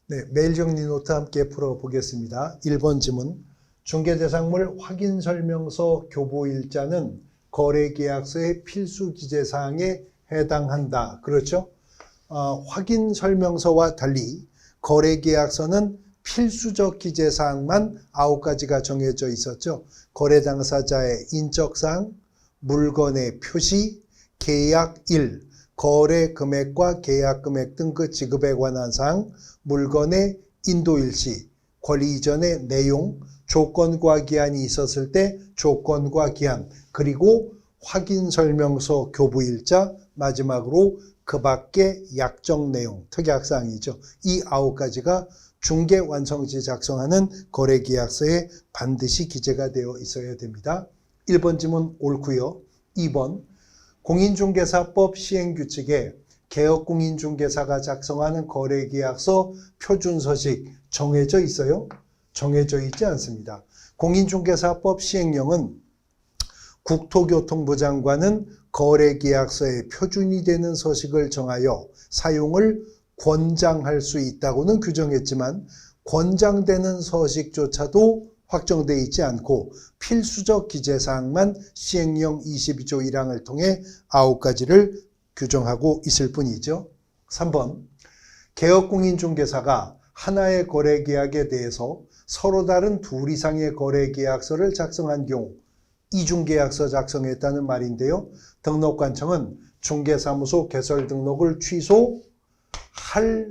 네, 메일 정리 노트 함께 풀어보겠습니다. 1번 지문. 중개대상물 확인설명서 교부일자는 거래계약서의 필수 기재사항에 해당한다. 그렇죠? 확인설명서와 달리 거래계약서는 필수적 기재사항만 9가지가 정해져 있었죠. 거래 당사자의 인적사항, 물건의 표시, 계약일, 거래 금액과 계약 금액 등 그 지급에 관한 사항, 물건의 인도일시, 권리 이전의 내용, 조건과 기한이 있었을 때 조건과 기한, 그리고 확인설명서 교부일자, 마지막으로 그 밖의 약정 내용, 특약사항이죠. 이 9가지가 중개완성지 작성하는 거래계약서에 반드시 기재가 되어 있어야 됩니다. 1번 지문 옳고요. 2번 공인중개사법 시행규칙에 개업공인중개사가 작성하는 거래계약서 표준서식 정해져 있어요? 정해져 있지 않습니다. 공인중개사법 시행령은 국토교통부 장관은 거래계약서의 표준이 되는 서식을 정하여 사용을 권장할 수 있다고는 규정했지만 권장되는 서식조차도 확정되어 있지 않고 필수적 기재사항만 시행령 22조 1항을 통해 9가지를 규정하고 있을 뿐이죠. 3번 개업공인중개사가 하나의 거래계약에 대해서 서로 다른 둘 이상의 거래계약서를 작성한 경우 이중계약서 작성했다는 말인데요. 등록관청은 중개사무소 개설 등록을 취소할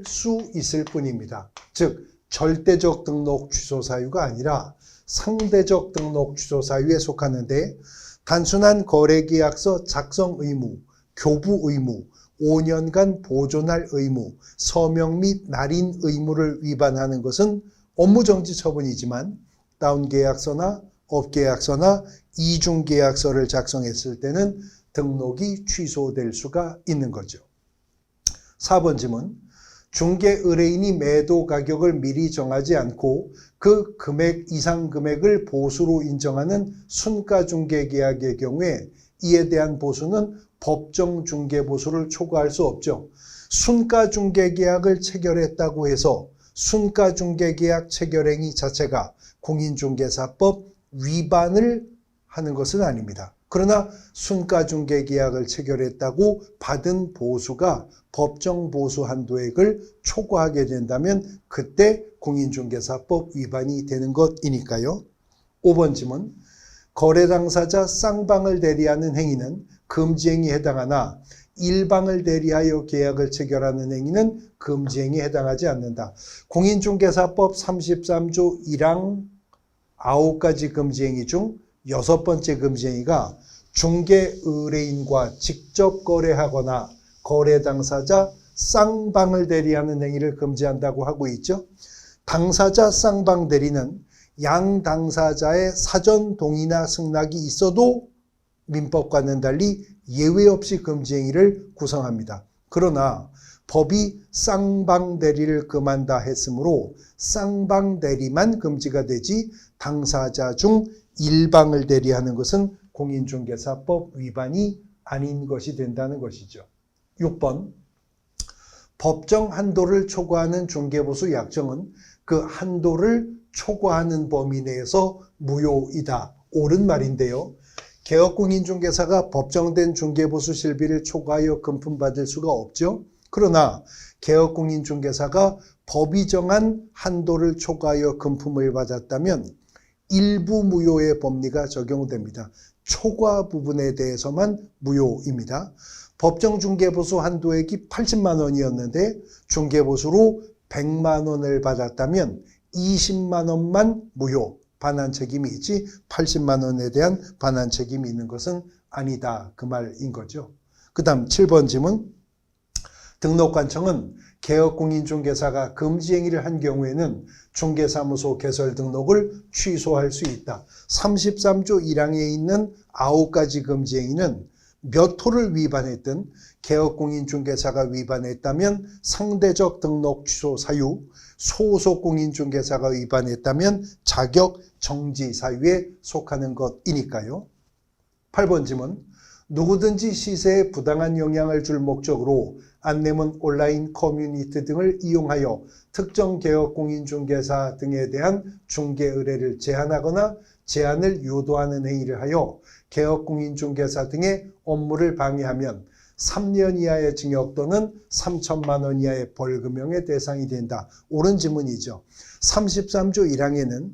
수 있을 뿐입니다. 즉 절대적 등록 취소 사유가 아니라 상대적 등록 취소 사유에 속하는데 단순한 거래계약서 작성 의무, 교부 의무, 5년간 보존할 의무, 서명 및 날인 의무를 위반하는 것은 업무정지 처분이지만 다운계약서나 업계약서나 이중계약서를 작성했을 때는 등록이 취소될 수가 있는 거죠. 4번 지문. 중개 의뢰인이 매도 가격을 미리 정하지 않고 그 금액 이상 금액을 보수로 인정하는 순가중개계약의 경우에 이에 대한 보수는 법정 중개보수를 초과할 수 없죠. 순가중개계약을 체결했다고 해서 순가중개계약 체결행위 자체가 공인중개사법 위반을 하는 것은 아닙니다. 그러나 순가중개계약을 체결했다고 받은 보수가 법정 보수 한도액을 초과하게 된다면 그때 공인중개사법 위반이 되는 것이니까요. 5번 지문. 거래 당사자 쌍방을 대리하는 행위는 금지행위에 해당하나 일방을 대리하여 계약을 체결하는 행위는 금지행위에 해당하지 않는다. 공인중개사법 33조 1항 9가지 금지행위 중 6번째 금지행위가 중개 의뢰인과 직접 거래하거나 거래 당사자 쌍방을 대리하는 행위를 금지한다고 하고 있죠. 당사자 쌍방 대리는 양 당사자의 사전 동의나 승낙이 있어도 민법과는 달리 예외 없이 금지 행위를 구성합니다. 그러나 법이 쌍방 대리를 금한다 했으므로 쌍방 대리만 금지가 되지 당사자 중 일방을 대리하는 것은 공인중개사법 위반이 아닌 것이 된다는 것이죠. 6번. 법정 한도를 초과하는 중개보수 약정은 그 한도를 초과하는 범위 내에서 무효이다. 옳은 말인데요. 개업공인중개사가 법정된 중개보수 실비를 초과하여 금품받을 수가 없죠. 그러나 개업공인중개사가 법이 정한 한도를 초과하여 금품을 받았다면 일부 무효의 법리가 적용됩니다. 초과 부분에 대해서만 무효입니다. 법정 중개보수 한도액이 80만 원이었는데 중개보수로 100만 원을 받았다면 20만 원만 무효, 반환 책임이 있지 80만 원에 대한 반환 책임이 있는 것은 아니다. 그 말인 거죠. 그 다음 7번 질문. 등록관청은 개업공인중개사가 금지행위를 한 경우에는 중개사무소 개설 등록을 취소할 수 있다. 33조 1항에 있는 9가지 금지행위는 몇 호를 위반했든 개업공인중개사가 위반했다면 상대적 등록 취소 사유, 소속공인중개사가 위반했다면 자격 정지 사유에 속하는 것이니까요. 8번 질문. 누구든지 시세에 부당한 영향을 줄 목적으로 안내문 온라인 커뮤니티 등을 이용하여 특정 개업공인중개사 등에 대한 중개 의뢰를 제한하거나 제한을 유도하는 행위를 하여 개업공인중개사 등의 업무를 방해하면 3년 이하의 징역 또는 3천만 원 이하의 벌금형의 대상이 된다. 옳은 지문이죠. 33조 1항에는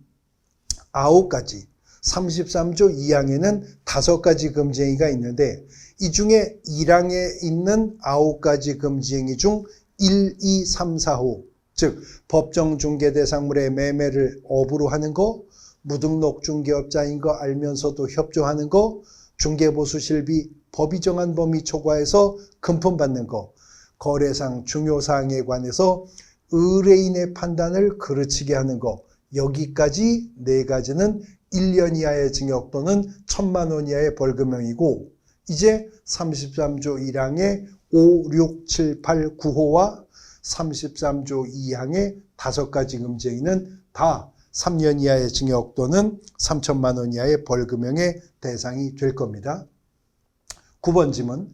9가지, 33조 2항에는 5가지 금지 행위가 있는데 이 중에 1항에 있는 9가지 금지 행위 중 1, 2, 3, 4호, 즉 법정 중개 대상물의 매매를 업으로 하는 거, 무등록 중개업자인 거 알면서도 협조하는 거, 중개보수 실비 법이 정한 범위 초과해서 금품 받는 거, 거래상 중요사항에 관해서 의뢰인의 판단을 그르치게 하는 거, 여기까지 4가지는 1년 이하의 징역 또는 1천만 원 이하의 벌금형이고, 이제 33조 1항의 5, 6, 7, 8, 9호와 33조 2항의 5가지 금지 행위는 다 3년 이하의 징역 또는 3천만 원 이하의 벌금형의 대상이 될 겁니다. 9번 지문.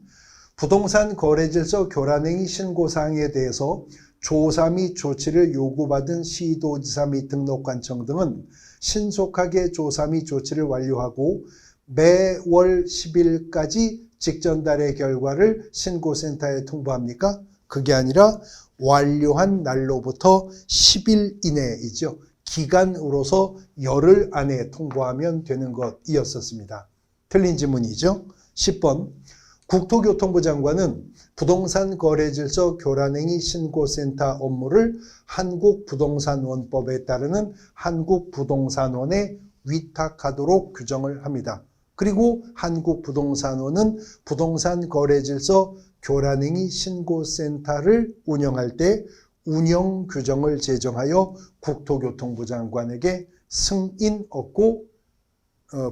부동산 거래질서 교란행위 신고사항에 대해서 조사 및 조치를 요구받은 시도지사 및 등록관청 등은 신속하게 조사 및 조치를 완료하고 매월 10일까지 직전달의 결과를 신고센터에 통보합니까? 그게 아니라 완료한 날로부터 10일 이내이죠. 기간으로서 열흘 안에 통보하면 되는 것이었었습니다. 틀린 지문이죠. 10번. 국토교통부 장관은 부동산 거래질서 교란행위 신고센터 업무를 한국부동산원법에 따르는 한국부동산원에 위탁하도록 규정을 합니다. 그리고 한국부동산원은 부동산 거래질서 교란행위 신고센터를 운영할 때 운영 규정을 제정하여 국토교통부 장관에게 승인 얻고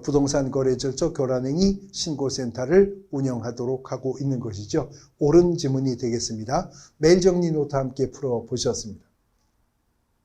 부동산 거래질서 교란행위 신고센터를 운영하도록 하고 있는 것이죠. 옳은 지문이 되겠습니다. 메일 정리 노트 함께 풀어보셨습니다.